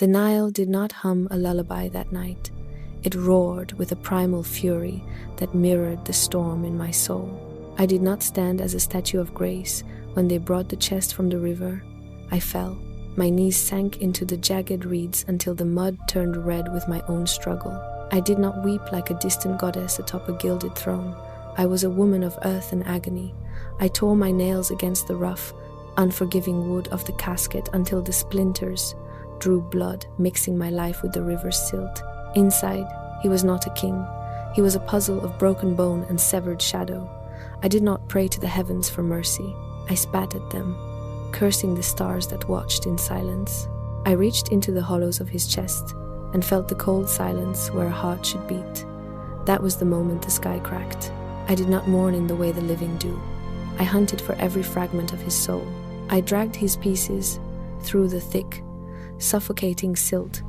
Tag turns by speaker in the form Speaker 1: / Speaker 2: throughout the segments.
Speaker 1: The Nile did not hum a lullaby that night. It roared with a primal fury that mirrored the storm in my soul. I did not stand as a statue of grace when they brought the chest from the river. I fell. My knees sank into the jagged reeds until the mud turned red with my own struggle. I did not weep like a distant goddess atop a gilded throne. I was a woman of earth and agony. I tore my nails against the rough, unforgiving wood of the casket until the splinters drew blood, mixing my life with the river's silt. Inside, he was not a king. He was a puzzle of broken bone and severed shadow. I did not pray to the heavens for mercy. I spat at them, cursing the stars that watched in silence. I reached into the hollows of his chest and felt the cold silence where a heart should beat. That was the moment the sky cracked. I did not mourn in the way the living do. I hunted for every fragment of his soul. I dragged his pieces through the thick, suffocating silt,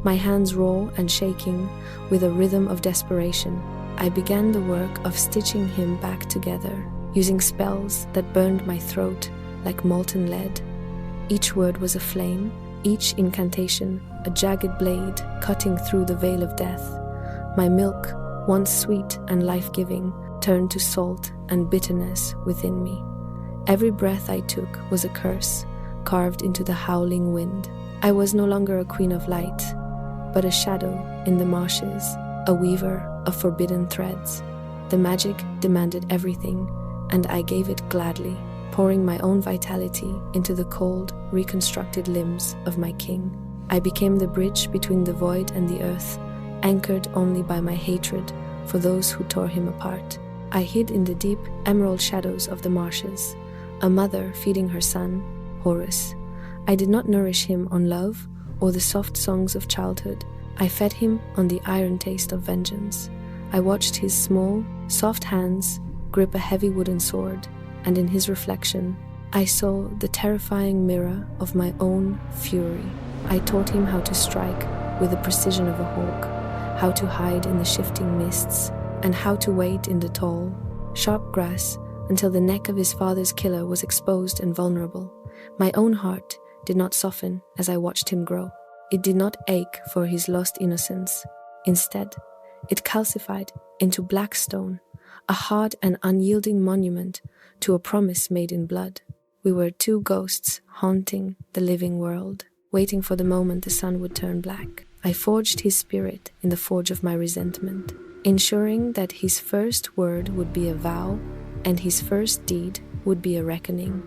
Speaker 1: my hands raw and shaking with a rhythm of desperation. I began the work of stitching him back together, using spells that burned my throat like molten lead. Each word was a flame, each incantation a jagged blade cutting through the veil of death. My milk, once sweet and life-giving, turned to salt and bitterness within me. Every breath I took was a curse, carved into the howling wind. I was no longer a queen of light, but a shadow in the marshes, a weaver of forbidden threads. The magic demanded everything, and I gave it gladly, pouring my own vitality into the cold, reconstructed limbs of my king. I became the bridge between the void and the earth, anchored only by my hatred for those who tore him apart. I hid in the deep, emerald shadows of the marshes, a mother feeding her son, Horus. I did not nourish him on love or the soft songs of childhood. I fed him on the iron taste of vengeance. I watched his small, soft hands grip a heavy wooden sword, and in his reflection, I saw the terrifying mirror of my own fury. I taught him how to strike with the precision of a hawk, how to hide in the shifting mists, and how to wait in the tall, sharp grass until the neck of his father's killer was exposed and vulnerable. My own heart did not soften as I watched him grow. It did not ache for his lost innocence. Instead, it calcified into black stone, a hard and unyielding monument to a promise made in blood. We were two ghosts haunting the living world, waiting for the moment the sun would turn black. I forged his spirit in the forge of my resentment, ensuring that his first word would be a vow and his first deed would be a reckoning.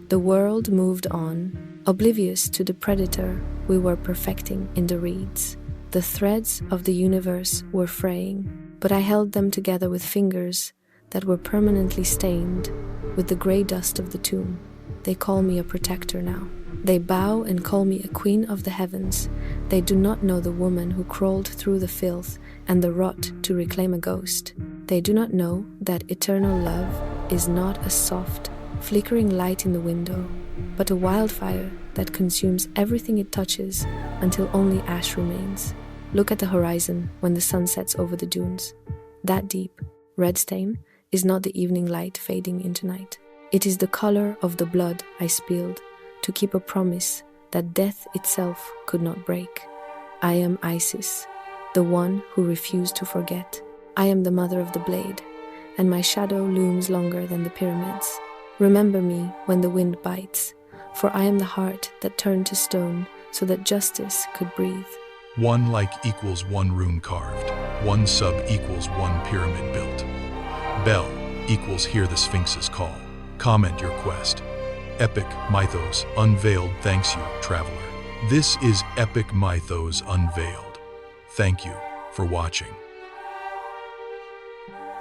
Speaker 1: The world moved on, oblivious to the predator we were perfecting in the reeds. The threads of the universe were fraying, but I held them together with fingers that were permanently stained with the gray dust of the tomb. They call me a protector now. They bow and call me a queen of the heavens. They do not know the woman who crawled through the filth and the rot to reclaim a ghost. They do not know that eternal love is not a soft, flickering light in the window, but a wildfire that consumes everything it touches until only ash remains. Look at the horizon when the sun sets over the dunes. That deep, red stain is not the evening light fading into night. It is the color of the blood I spilled to keep a promise that death itself could not break. I am Isis, the one who refused to forget. I am the mother of the blade, and my shadow looms longer than the pyramids. Remember me when the wind bites, for I am the heart that turned to stone so that justice could breathe.
Speaker 2: One like equals one rune carved. One sub equals one pyramid built. Bell equals hear the Sphinx's call. Comment your quest. Epic Mythos Unveiled thanks you, traveler. This is Epic Mythos Unveiled. Thank you for watching.